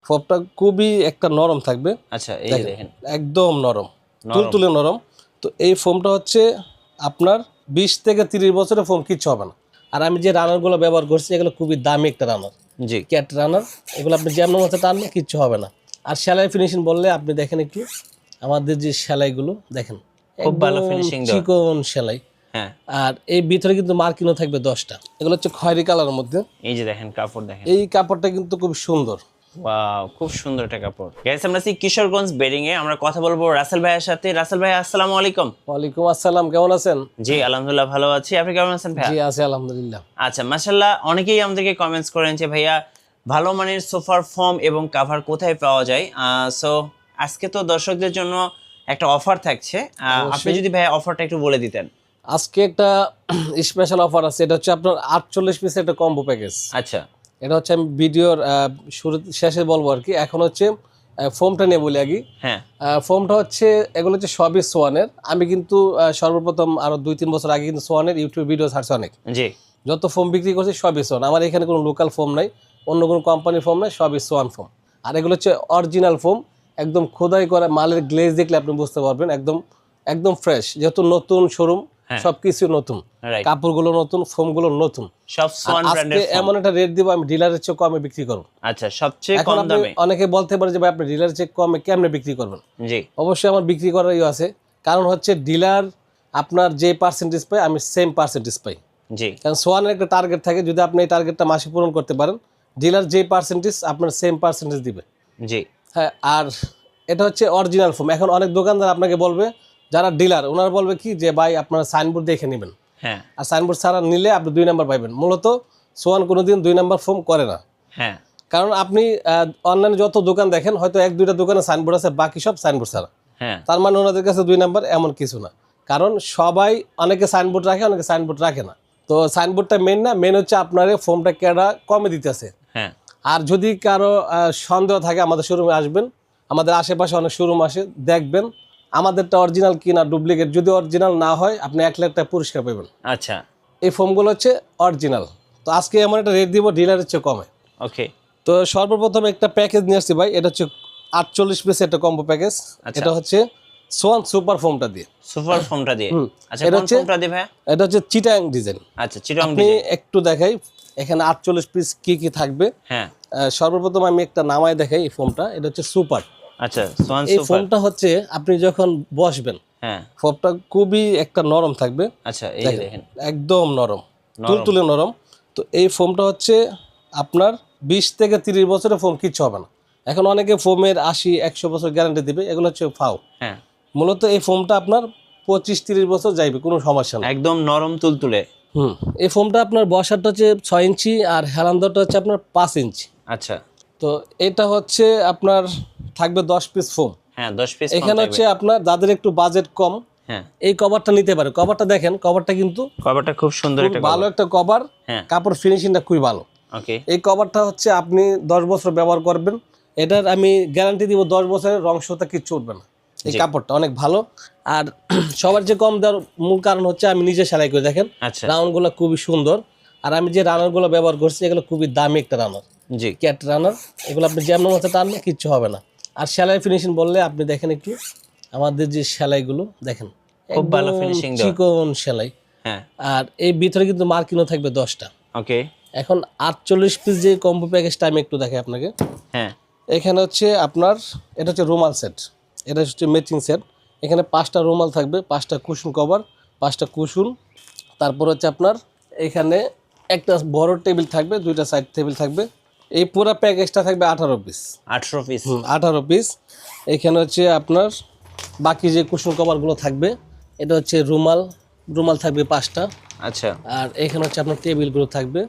ফোমটা খুবই একটা নরম থাকবে। আচ্ছা, এই যে দেখেন একদম নরম, তুলতুলে নরম। তো এই ফোমটা হচ্ছে আপনার 20 থেকে 30 বছরের ফোম কিচ্ছু হবে না। আর আমি যে রানারগুলো ব্যবহার করছি এগুলো খুবই দামি একটা রানার, জি ক্যাট রানার। এগুলো আপনি যেমন মতো টানলে কিচ্ছু হবে না। আর সেলাই ফিনিশিং বললে আপনি দেখেন একটু আমাদের যে সেলাইগুলো দেখেন, খুব ভালো একদম ফিনিশিং দেওয়া। চিকন সেলাই। হ্যাঁ, আর এই ভিতরে কিন্তু মার্কিনও থাকবে 10টা। এগুলো হচ্ছে খয়েরি কালারের মধ্যে। এই যে দেখেন কাপড় দেখেন, এই কাপড়টা কিন্তু খুব সুন্দর। ওয়াও, খুব সুন্দর একটা কাপড়। গাইস, আমরা আছি কিশোরগঞ্জ বেডিং এ। আমরা কথা বলবো রাসেল ভাইয়ের সাথে। রাসেল ভাই, আসসালামু আলাইকুম। ওয়ালাইকুম আসসালাম, কেমন আছেন? জি আলহামদুলিল্লাহ ভালো আছি, আপনি কেমন আছেন ভাইয়া? জি আছি আলহামদুলিল্লাহ। আচ্ছা, মাশাআল্লাহ, অনেকেই আমাদেরকে কমেন্টস করেন যে ভাইয়া ভালো মানের সোফার ফোম এবং কভার কোথায় পাওয়া যায়। সো আজকে তো দর্শকদের জন্য একটা অফার থাকছে, আপনি যদি ভাইয়া অফারটা একটু বলে দিতেন। আজকে একটা স্পেশাল অফার আছে, এটা হচ্ছে আপনার 48 পিসের একটা কম্বো প্যাকেজ। আচ্ছা, এটা হচ্ছে আমি ভিডিওর শুরু শেষে বলবো আর কি। এখন হচ্ছে ফোমটা নিয়ে বলি আগে। হ্যাঁ ফোমটা হচ্ছে এগুলো হচ্ছে সবই সোয়ানের। আমি কিন্তু সর্বপ্রথম আরো 2-3 বছর আগে কিন্তু সোয়ানের ইউটিউব ভিডিও ছাড়ছি অনেক। জি যত ফোম বিক্রি করছি সবই সোয়ান। আমার এখানে কোনো লোকাল ফোম নাই, অন্য কোনো কোম্পানির ফোম নাই, সবই সোয়ান ফোম। আর এগুলো হচ্ছে অরিজিনাল ফোম, একদম খোদাই করা। মালের গ্লেজ দেখলে আপনি বুঝতে পারবেন, একদম একদম ফ্রেশ। যেহেতু নতুন শোরুম, সবকিছু নতুন, রাইট, কাপড়গুলো নতুন, ফোমগুলো নতুন। সব সোয়ান ব্র্যান্ডের আজকে এমন একটা রেট দিব, আমি ডিলারের চেয়ে কমে বিক্রি করব। আচ্ছা, সবচেয়ে এখন কম আপনি দামে। অনেকে বলতে পারে যে ভাই আপনি ডিলারের চেয়ে কমে কেমনে বিক্রি করবেন। জি অবশ্যই আমার বিক্রি করার ইয়ে আছে, কারণ হচ্ছে ডিলার আপনার যে পার্সেন্টেজ পায় আমি সেম পার্সেন্টেজ পাই। জি কারণ সোয়ানের একটা টার্গেট থাকে, যদি আপনি এই টার্গেটটা মাসে পূরণ করতে পারেন, ডিলার যে পার্সেন্টেজ আপনার সেম পার্সেন্টেজ দিবে। জি হ্যাঁ, আর এটা হচ্ছে অরিজিনাল ফোম। এখন অনেক দোকানদার আপনাকে বলবে, যারা ডিলার ওনারা বলবে কি যে ভাই আপনারা সাইনবোর্ড দেখে নেবেন, হ্যাঁ আর সাইনবোর্ড ছাড়া নিলে আপনি 2 নাম্বার পাইবেন। মূলত সোয়ান কোনোদিন 2 নাম্বার ফোম করে না। হ্যাঁ কারণ আপনি অনলাইনে যত দোকান দেখেন, হয়তো 1-2টা দোকানে সাইনবোর্ড আছে, বাকি সব সাইনবোর্ড ছাড়া। হ্যাঁ তার মানে ওনাদের কাছে 2 নাম্বার এমন কিছু না। কারণ সবাই, অনেকে সাইনবোর্ড রাখে, অনেকে সাইনবোর্ড রাখে না। তো সাইনবোর্ডটা মেন না, মেন হচ্ছে আপনার ফোমটা কেডা কমে দিতেছে। হ্যাঁ আর যদি কারো সন্দেহ থাকে, আমাদের শোরুমে আসবেন, আমাদের আশেপাশে অনেক শোরুম আসে, দেখবেন আমাদেরটা অরিজিনাল কিনা ডুপ্লিকেট। যদি অরিজিনাল না হয় আপনি 1 লাখ টাকা পুরস্কার পাবেন। আচ্ছা, এই ফোমগুলো হচ্ছে অরিজিনাল। তো আজকে এমন একটা রেট দিব ডিলারের চেয়ে কমে। ওকে। তো সর্বপ্রথম একটা প্যাকেজ নিয়ে আসছি ভাই, এটা হচ্ছে 48 পিসের একটা কম্বো প্যাকেজ। এটা হচ্ছে সোয়ান সুপার ফোমটা দিয়ে, সুপার ফোমটা দিয়ে। আচ্ছা, এটা কোন হচ্ছে ফোমটা দিয়ে ভাই? এটা হচ্ছে চিটাং ডিজাইন। আচ্ছা, চিটং আপনি ডিজাইন। একটু দেখাই এখানে 48 পিস কি কি থাকবে। হ্যাঁ, সর্বপ্রথম আমি একটা নামায় দেখাই এই ফোমটা, এটা হচ্ছে সুপার। আচ্ছা, সোয়ান এই সুপার। ফোমটা হচ্ছে আপনি যখন বসবেন, হ্যাঁ, ফোমটা খুবই একটা নরম থাকবে। আচ্ছা, এই যে দেখেন একদম নরম, তুলতুলে নরম। তো এই ফোমটা হচ্ছে আপনার 20 থেকে 30 বছরের ফোম কিচ্ছু হবে না। এখন অনেকে ফোমের 80-100 বছর গ্যারান্টি দিবে, এগুলো হচ্ছে ফাও। হ্যাঁ, মূলত এই ফোমটা আপনার 25-30 বছর যাইবে, কোনো সমস্যা নেই। একদম নরম তুলতুলে। এই ফোমটা আপনার বসারটা হচ্ছে 6 ইঞ্চি আর হেলান্দরটা হচ্ছে আপনার 5 ইঞ্চি। আচ্ছা, তো এটা হচ্ছে আপনার থাকবে 10 পিস ফোম। হ্যাঁ, 10 পিস এখানে হচ্ছে আপনার যাদের একটু বাজেট কম, হ্যাঁ, এই কভারটা নিতে পারে। কভারটা দেখেন, কভারটা কিন্তু কভারটা খুব সুন্দর খুব একটা ভালো একটা কভার। হ্যাঁ, কাপড় ফিনিশিংটা খুবই ভালো। ওকে। এই কভারটা হচ্ছে আপনি 10 বছর ব্যবহার করবেন, এটার আমি গ্যারান্টি দিব 10 বছরের রং সুতা কিচ্ছু উঠবে না। এই কাপড়টা অনেক ভালো। আর সবার যে কম দেওয়ার মূল কারণ হচ্ছে আমি নিজে সেলাই করে, দেখেন আচ্ছা, রাউন্ডগুলো খুবই সুন্দর। আর আমি যে রানারগুলো ব্যবহার করছি এগুলো খুবই দামি একটা রানার, জি ক্যাট রানার। এগুলো আপনি যেমন মতো টানলে কিচ্ছু হবে না। আর সেলাই ফিনিশিং বললে আপনি দেখেন একটু আমাদের যে সেলাইগুলো দেখেন, খুব ভালো ফিনিশিং দেওয়া। চিকন সেলাই। হ্যাঁ, আর এই ভিতরে কিন্তু মার্কিনও থাকবে 10টা। ওকে। এখন 48 পিস যে কম্বো প্যাকেজটা আমি একটু দেখাই আপনাকে। হ্যাঁ, এখানে হচ্ছে আপনার এটা হচ্ছে রুমাল সেট, এটা হচ্ছে ম্যাচিং সেট। এখানে 5টা রুমাল থাকবে, 5টা কুশন কভার, 5টা কুশন। তারপর হচ্ছে আপনার এখানে একটা বড় টেবিল থাকবে, 2টা সাইড টেবিল থাকবে। এই পুরো প্যাকেজটা থাকবে 18 পিস। 18 পিস। 18 পিস। এখানে হচ্ছে আপনার বাকি যে কুশন কভারগুলো থাকবে, এটা হচ্ছে রুমাল, রুমাল থাকবে 5টা। আচ্ছা, আর এখানে হচ্ছে আপনার টেবিলগুলো থাকবে,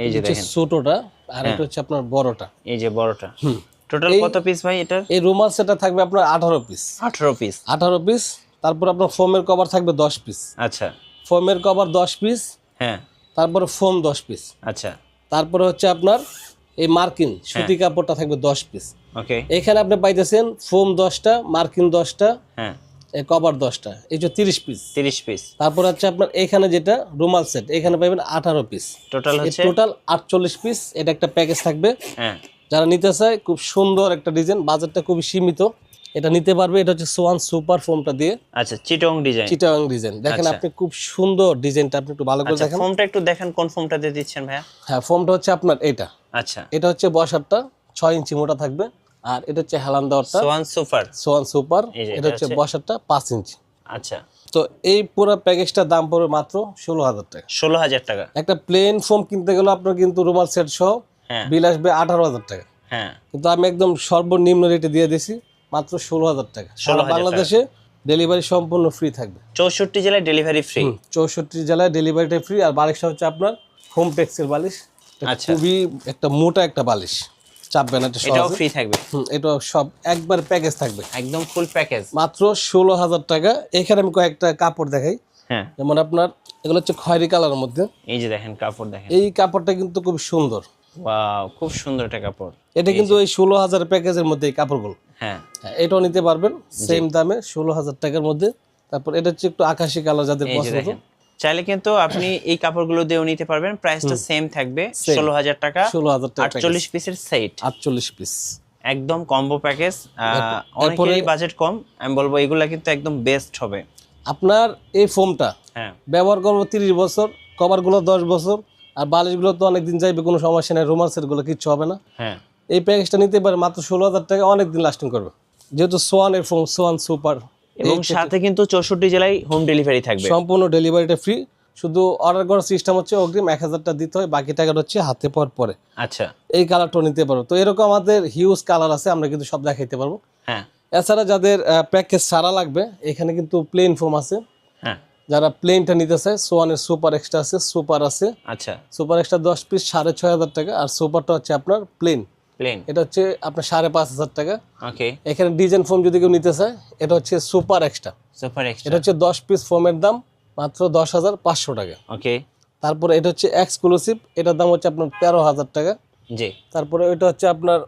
এই যে দেখেন ছোটটা, আর এটা হচ্ছে আপনার বড়টা। এই যে বড়টা। টোটাল কত পিস ভাই এটার? এই রুমাল সেটটা থাকবে আপনার 18 পিস। 18 পিস। 18 পিস। তারপর আপনার ফোমের কভার থাকবে 10 পিস। আচ্ছা, ফোমের কভার 10 পিস। হ্যাঁ, তারপরে ফোম 10 পিস। আচ্ছা, তারপরে হচ্ছে আপনার এই মার্কিন সুতি কাপড়টা থাকবে 10 পিস। ওকে। এখানে আপনি পাইতেছেন ফোম 10টা, মার্কিন 10টা, হ্যাঁ, এই কভার 10টা, এই যে 30 পিস। 30 পিস। তারপর হচ্ছে আপনার এখানে যেটা রুমাল সেট, এখানে পাবেন 18 পিস। টোটাল হচ্ছে টোটাল 48 পিস। এটা একটা প্যাকেজ থাকবে। হ্যাঁ, যারা নিতে চায় খুব সুন্দর একটা ডিজাইন, বাজারটা খুবই সীমিত, এটা নিতে পারবে। এটা হচ্ছে সোয়ান সুপার ফোমটা দিয়ে, আচ্ছা চিটং ডিজাইন। চিটাগাং ডিজাইন। দেখেন আচ্ছা। আপনি খুব সুন্দর ডিজাইনটা, আপনি একটু ভালো করে আচ্ছা দেখেন। ফোমটা একটু দেখেন, কোন ফোমটা দিয়ে দিচ্ছেন ভাইয়া? হ্যাঁ, ফোমটা হচ্ছে আপনার এটা, আচ্ছা এটা হচ্ছে বসারটা 6 ইঞ্চি মোটা থাকবে, আর এটা হচ্ছে হেলান দেওয়ারটা সোয়ান সুপার। সোয়ান সুপার, এই যে এটা হচ্ছে বসারটা 5 ইঞ্চি। আচ্ছা তো এই পুরো প্যাকেজটার দাম পড়বে মাত্র 16,000 টাকা। 16,000 টাকা। একটা প্লেন ফোম কিনতে গেলে আপনার কিন্তু রুমাল সেট সহ হ্যাঁ বিল আসবে 18,000 টাকা, হ্যাঁ কিন্তু আমি একদম সর্বনিম্ন রেটে দিয়ে দিছি মাত্র 16,000 টাকা। 16,000 টাকা। বাংলাদেশে ডেলিভারি সম্পূর্ণ ফ্রি থাকবে, 64 জেলায় ডেলিভারি ফ্রি। 64 জেলায় ডেলিভারিটা ফ্রি। আর বালিশটা হচ্ছে আপনার হোম টেক্সের বালিশ, এটা আচ্ছা। খুবই একটা মোটা একটা বালিশ, চাপবে না এটা এটাও সহজে। ফ্রি থাকবে, এটা সব একবার প্যাকেজ থাকবে একদম ফুল প্যাকেজ। মাত্র 16,000 টাকা। এখানে আমি কয়েকটা কাপড় দেখাই, হ্যাঁ যেমন আপনার এগুলো হচ্ছে খয়েরি কালারের মধ্যে। এই যে দেখেন কাপড় দেখেন, এই কাপড়টা কিন্তু খুব সুন্দর, ওয়াও খুব সুন্দর একটা কাপড়। এটা কিন্তু এই 16,000 প্যাকেজের মধ্যে এই কাপড়গুলো। হ্যাঁ হ্যাঁ, এটাও নিতে পারবেন সেম দামে 16,000 টাকার মধ্যে। তারপর এটা হচ্ছে একটু আকাশি কালার যাদের এই যে পছন্দ, দেখেন, চাইলে কিন্তু আপনি এই কাপড়গুলো দিয়েও নিতে পারবেন। প্রাইসটা সেম থাকবে 16,000 টাকা, 16,000 টাকা 48 পিসের সেট, 48 পিস। একদম কম্বো প্যাকেজ। অনেকেরই বাজেট কম, আমি বলবো এগুলা কিন্তু একদম বেস্ট হবে। আপনার এই ফোমটা হ্যাঁ ব্যবহার করবো 30 বছর, কভারগুলো 10 বছর, আর বালিশগুলো তো অনেকদিন যাইবে, কোনো সমস্যা নেই, রুমাল সেটগুলো কিচ্ছু হবে না। হ্যাঁ এই প্যাকেজটা নিতে পারে মাত্র 16,000 টাকা, অনেকদিন লাস্টিং করবে, যেহেতু সোয়ানের ফোম, সোয়ান সুপার। এবং সাথে কিন্তু 64 জেলায় হোম ডেলিভারি থাকবে, সম্পূর্ণ ডেলিভারিটা ফ্রি, শুধু অর্ডার করার সিস্টেম হচ্ছে অগ্রিম 1,000 টাকা দিতে হয়, বাকি টাকাটা হচ্ছে হাতে পাওয়ার পরে। আচ্ছা এই কালারটাও নিতে পারবো। তো এরকম আমাদের হিউজ কালার আছে, আমরা কিন্তু সব দেখাইতে পারবো। হ্যাঁ এছাড়া যাদের প্যাকেজ সারা লাগবে, এখানে কিন্তু প্লেন ফোম আছে, হ্যাঁ যারা প্লেনটা নিতে চায় সোয়ানের সুপার এক্সট্রা আছে, সুপার আছে, আচ্ছা সুপার এক্সট্রা 10 পিস 6,500 টাকা, আর সুপারটা হচ্ছে আপনার প্লেন, প্লেন, এটা হচ্ছে আপনার 5,500 টাকা। ওকে এখানে ডিজাইন ফোম যদি কেউ নিতে চায়, এটা হচ্ছে সুপার এক্সট্রা, সুপার এটা এক্সট্রা, হচ্ছে 10 পিস ফোমের দাম মাত্র 10,500 টাকা। ওকে তারপরে এটা হচ্ছে এক্সক্লুসিভ, এটার দাম হচ্ছে আপনার 13,000 টাকা। জি তারপরে এটা হচ্ছে আপনার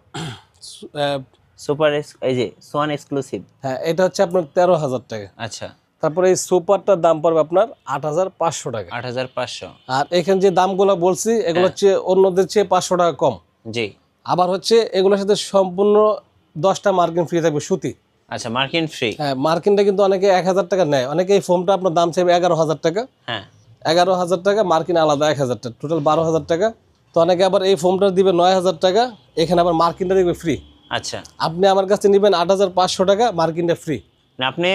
সুপার এই যে সোয়ান এক্সক্লুসিভ, হ্যাঁ, এটা হচ্ছে আপনার 13,000 টাকা। আচ্ছা তারপরে এই সুপারটার দাম পড়বে আপনার 8,500 টাকা। 8,500, আর এখানে যে দামগুলো বলছি এগুলো হচ্ছে অন্যদের চেয়ে 500 টাকা কম। জি আবার হচ্ছে এগুলোর সাথে সম্পূর্ণ 10টা মার্কিন ফ্রি থাকবে সুতি। আচ্ছা মার্কিন ফ্রি, হ্যাঁ, মার্কিনটা কিন্তু অনেকে 1,000 টাকা নেয়, অনেকে এই ফোমটা আপনার দাম চাইবে 11,000 টাকা, হ্যাঁ 11,000 টাকা, মার্কিন আলাদা 1,000 টাকা, টোটাল 12,000 টাকা। তো অনেকে আবার এই ফোমটা দিবে 9,000 টাকা, এখানে আবার মার্কিনটা দিবে ফ্রি। আচ্ছা আপনি আমার কাছে নেবেন 8,500 টাকা, মার্কিনটা ফ্রি। মানে আপনি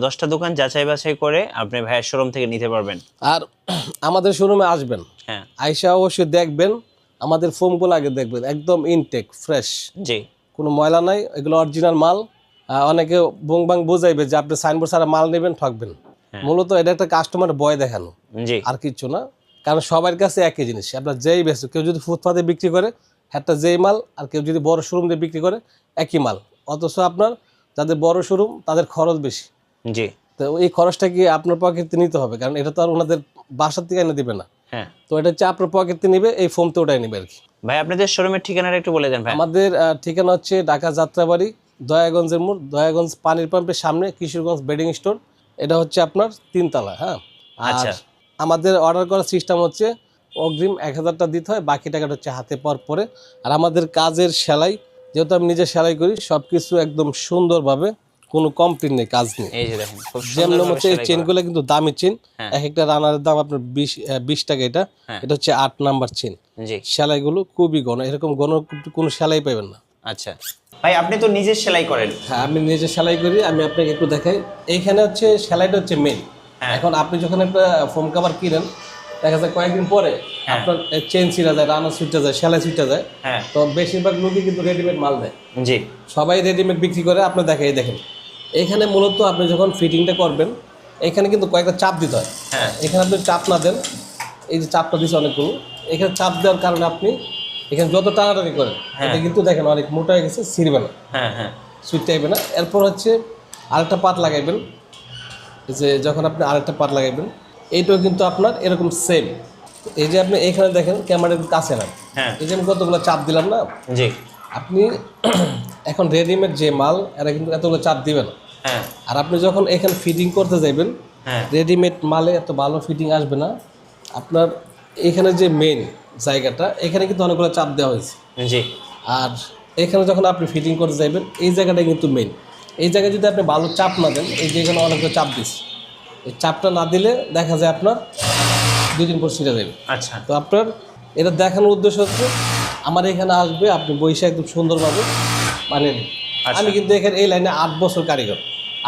10টা দোকান যাচাই বাছাই করে আপনি ভাইয়ের শোরুম থেকে নিতে পারবেন। আর আমাদের শোরুমে আসবেন, হ্যাঁ আইসা অবশ্যই দেখবেন, আমাদের ফোমগুলো আগে দেখবেন, একদম ইনটেক ফ্রেশ, জি কোনো ময়লা নাই, এগুলো অরিজিনাল মাল। অনেকে বংবাং বোঝাইবে যে আপনি সাইনবোর্ড ছাড়া মাল নেবেন, ঠকবেন। মূলত এটা একটা কাস্টমার ভয় দেখানো, জি আর কিচ্ছু না। কারণ সবার কাছে একই জিনিস, আপনার যেই বেশি, কেউ যদি ফুটপাতে বিক্রি করে একটা যেই মাল, আর কেউ যদি বড় শোরুম দিয়ে বিক্রি করে একই মাল, অথচ আপনার যাদের বড় শোরুম তাদের খরচ বেশি। জি তো এই খরচটা কি আপনার পকেটে নিতে হবে, কারণ এটা তো আর ওনাদের বাসার থেকে এনে দিবে না। হ্যাঁ তো এটা হচ্ছে আপনার পকেটে নিবে, এই ফোমতে ওটাই নিবে আর কি। ভাই আপনাদের শোরুমের ঠিকানাটা একটু বলে দেন ভাই। আমাদের ঠিকানা হচ্ছে ঢাকা যাত্রাবাড়ি, দয়াগঞ্জের মোড়, দয়াগঞ্জ পানির পাম্পের সামনে, কিশোরগঞ্জ বেডিং স্টোর। এটা হচ্ছে আপনার 3 তলা। হ্যাঁ, আর আচ্ছা। আমাদের অর্ডার করার সিস্টেম হচ্ছে অগ্রিম 1,000 টাকা দিতে হয়, বাকি টাকাটা হচ্ছে হাতে পাওয়ার পরে। আর আমাদের কাজের সেলাই, যেহেতু আমি নিজে সেলাই করি, সব কিছু একদম সুন্দরভাবে, কোনো কমপ্লেন নেই, কাজ নেই। এই যে দেখেন খুব যেমন সুন্দর হচ্ছে এই চেনগুলো কিন্তু দামি চেন, হ্যাঁ। এক একটা রানারের দাম আপনার 20 টাকা। এটা হ্যাঁ। এটা হচ্ছে 8 নাম্বার চেন। জি সেলাইগুলো খুবই ঘন, এরকম ঘন কোনো সেলাই পাবেন না। আচ্ছা ভাই আপনি তো নিজে সেলাই করেন। হ্যাঁ, আমি নিজে সেলাই করি, আমি আপনাকে একটু দেখাই। এইখানে হচ্ছে সেলাইটা হচ্ছে মেন। হ্যাঁ। এখন আপনি যখন একটা ফোম কাভার কিনেন, দেখা যায় কয়েকদিন পরে আপনার চেন ছিঁড়া যায়, রানার ছুটে যায়, সেলাই ছুটে যায়। হ্যাঁ তো বেশিরভাগ লোকই কিন্তু রেডিমেড মাল দেয়, জি সবাই রেডিমেড বিক্রি করে। আপনি দেখাই দেখেন, এইখানে মূলত আপনি যখন ফিটিংটা করবেন, এখানে কিন্তু কয়েকটা চাপ দিতে হয়। হ্যাঁ এখানে আপনি চাপ না দেন, এই যে চাপটা দিচ্ছে অনেকগুলো, এখানে চাপ দেওয়ার কারণে আপনি এখানে যত টানাটানি করেন, এটা কিন্তু দেখেন অনেক মোটা হয়ে গেছে, ছিঁড়বে না, হ্যাঁ হ্যাঁ সুইট টাইপে না। এরপর হচ্ছে আরেকটা পার্ট লাগাইবেন, যে যখন আপনি আরেকটা পার্ট লাগাইবেন, এইটাও কিন্তু আপনার এরকম সেম। এই যে আপনি এখানে দেখেন ক্যামেরার কাছে না, হ্যাঁ এই যে আমি কতগুলো চাপ দিলাম না, জি আপনি এখন রেডিমেড যে মাল, এরা কিন্তু এতগুলো চাপ দিবে না। হ্যাঁ আর আপনি যখন এখানে ফিটিং করতে যাবেন, হ্যাঁ রেডিমেড মালে এত ভালো ফিটিং আসবে না। আপনার এখানে যে মেন জায়গাটা, এখানে কিন্তু অনেকগুলো চাপ দেওয়া হয়েছে। জি আর এখানে যখন আপনি ফিটিং করতে যাবেন এই জায়গাটা কিন্তু মেইন। এই জায়গায় যদি আপনি ভালো চাপ না দেন, এই যে এখানে অনেকটা চাপ দিস, এই চাপটা না দিলে দেখা যায় আপনার 2 দিন পর ছিঁড়ে যাবে। আচ্ছা তো আপনার এটা দেখানোর উদ্দেশ্য হচ্ছে আমার এখানে আসবে, আপনি বৈশা একদম সুন্দরভাবে বানিয়ে নেবেন। আচ্ছা। আমি কিন্তু এখানে এই লাইনে 8 বছর কারিগর।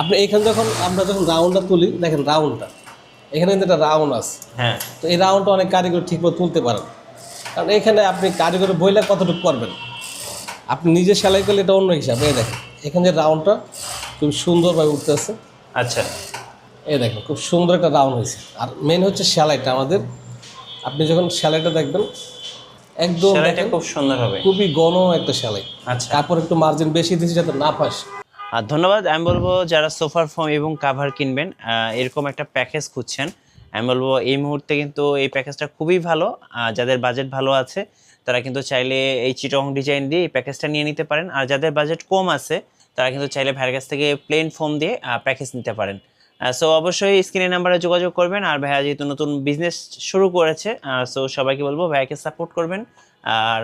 আপনি এখানে আমরা যখন রাউন্ডটা তুলি, দেখেন রাউন্ডটা এখানে কিন্তু একটা রাউন্ড আছে। হ্যাঁ তো এই রাউন্ডটা অনেক কারিগর ঠিকমতো তুলতে পারেন, কারণ এখানে আপনি কারিগরের বইলা কতটুকু করবেন, আপনি নিজে সেলাই করলে এটা অন্য হিসাব। এই দেখেন এখানে যে রাউন্ডটা খুব সুন্দরভাবে উঠতেছে, আচ্ছা এই দেখেন খুব সুন্দর একটা রাউন্ড হয়েছে। আর মেন হচ্ছে সেলাইটা আমাদের, আপনি যখন সেলাইটা দেখবেন একদম সেলাইটা দেখেন খুব সুন্দর হবে। খুবই ঘন একটা সেলাই। আচ্ছা তারপর একটু মার্জিন বেশি দিয়েছি যাতে না ফাঁসে। আর ধন্যবাদ। আমি বলবো যারা সোফার ফোম এবং কাভার কিনবেন, এরকম একটা প্যাকেজ খুঁজছেন, আমি বলবো এই মুহূর্তে কিন্তু এই প্যাকেজটা খুবই ভালো। যাদের বাজেট ভালো আছে তারা কিন্তু চাইলে এই চিটং ডিজাইন দিয়ে এই প্যাকেজটা নিয়ে নিতে পারেন। আর যাদের বাজেট কম আছে তারা কিন্তু চাইলে ভাইয়ের কাছ থেকে প্লেন ফোম দিয়ে প্যাকেজ নিতে পারেন। সো অবশ্যই স্ক্রিনের নাম্বারে যোগাযোগ করবেন। আর ভাইয়া যেহেতু নতুন বিজনেস শুরু করেছে, সো সবাইকে বলবো ভাইয়াকে সাপোর্ট করবেন। আর